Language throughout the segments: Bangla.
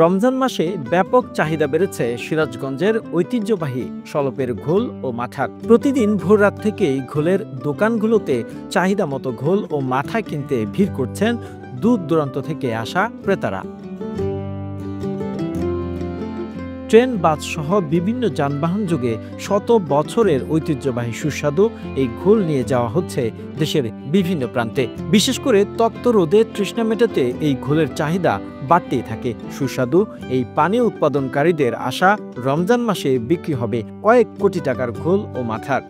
রমজান মাসে ব্যাপক চাহিদা বেড়েছে সিরাজগঞ্জের ঐতিহ্যবাহী শলপের ঘোল ও মাঠার। প্রতিদিন ভোররাত থেকেই ঘোলের দোকানগুলোতে চাহিদা মতো ঘোল ও মাঠা কিনতে ভিড় করছেন দূর দূরান্ত থেকে আসা ক্রেতারা। ট্রেন, বাস সহ বিভিন্ন যানবাহন যোগে শত বছরের ঐতিহ্যবাহী সুস্বাদু এই ঘোল নিয়ে যাওয়া হচ্ছে দেশের বিভিন্ন প্রান্তে। বিশেষ করে তপ্ত রোদে তৃষ্ণা মেটাতে এই ঘোলের চাহিদা বাড়তেই থাকে। সুস্বাদু এই পানীয় উৎপাদনকারীদের আশা, রমজান মাসে বিক্রি হবে কয়েক কোটি টাকার ঘোল ও মাঠার।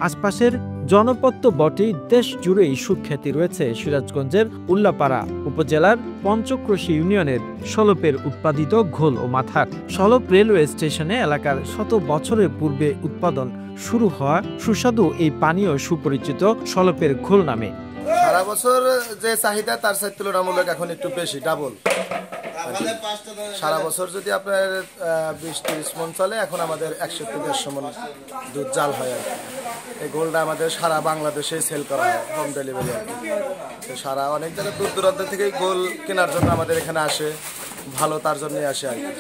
আশপাশের জনপদ তো বটেই, দেশ জুড়েই সুখ্যাতি রয়েছে সিরাজগঞ্জের উল্লাপাড়া উপজেলার পঞ্চক্রোশী ইউনিয়নের শলপের উৎপাদিত ঘোল ও মাঠার। শলপ রেলওয়ে স্টেশনে এলাকার শত বছরের পূর্বে উৎপাদন শুরু হওয়া সুস্বাদু এই পানীয় সুপরিচিত শলপের ঘোল নামে। সারা বছর যে চাহিদা তার সাথে তুলনামূলক এখন একটু বেশি, ডাবল। সারা বছর যদি আপনার 20-30 মন চলে, এখন আমাদের 100-150 মন দুধ জাল হয় আর কি। এই গোলটা আমাদের সারা বাংলাদেশে সেল করা হয়, হোম ডেলিভারি আর কি। সারা অনেক জায়গায় দূর দূরান্ত থেকে গোল কেনার জন্য আমাদের এখানে আসে, ভালো তার জন্যই আসে আর কি।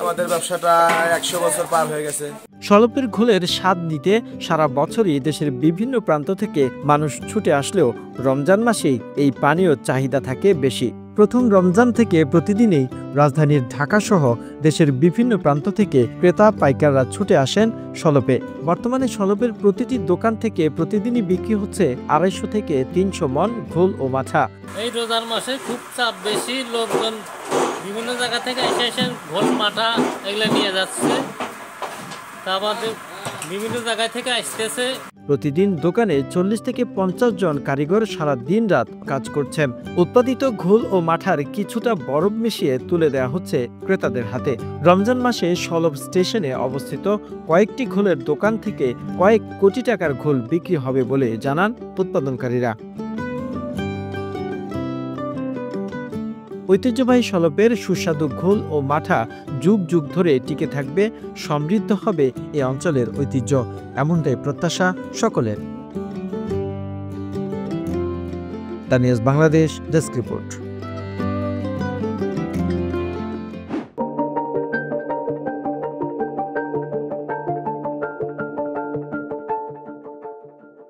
আমাদের ব্যবসাটা 100 বছর পার হয়ে গেছে। শলপের ঘোলের স্বাদ নিতে সারা বছরই দেশের বিভিন্ন প্রান্ত থেকে মানুষ ছুটে আসলেও রমজান মাসেই এই পানীয় চাহিদা থাকে বেশি। প্রথম রমজান থেকে প্রতিদিনই রাজধানীর ঢাকা সহ দেশের বিভিন্ন প্রান্ত থেকে ক্রেতা পাইকাররা ছুটে আসেন শলপে। বর্তমানে শলপের প্রতিটি দোকান থেকে প্রতিদিনই বিক্রি হচ্ছে 250 থেকে 300 মন ঘোল ও মাঠা। এই রোজার মাসে খুব চাপ বেশি, লোকজন বিভিন্ন জায়গা থেকে এসে ঘোল মাঠা এগুলো নিয়ে যাচ্ছে, তারপর বিভিন্ন জায়গা থেকে আসতেছে। প্রতিদিন দোকানে 40 থেকে 50 জন কারিগর সারা দিন রাত কাজ করছেন। উৎপাদিত ঘোল ও মাঠার কিছুটা বরফ মিশিয়ে তুলে দেওয়া হচ্ছে ক্রেতাদের হাতে। রমজান মাসে শলপ স্টেশনে অবস্থিত কয়েকটি ঘোলের দোকান থেকে কয়েক কোটি টাকার ঘোল বিক্রি হবে বলে জানান উৎপাদনকারীরা। ঐতিহ্যবাহী শলপের সুস্বাদু ঘোল ও মাঠা যুগ যুগ ধরে টিকে থাকবে, সমৃদ্ধ হবে এই অঞ্চলের ঐতিহ্য, এমনটাই প্রত্যাশা সকলের। The news Bangladesh desk report.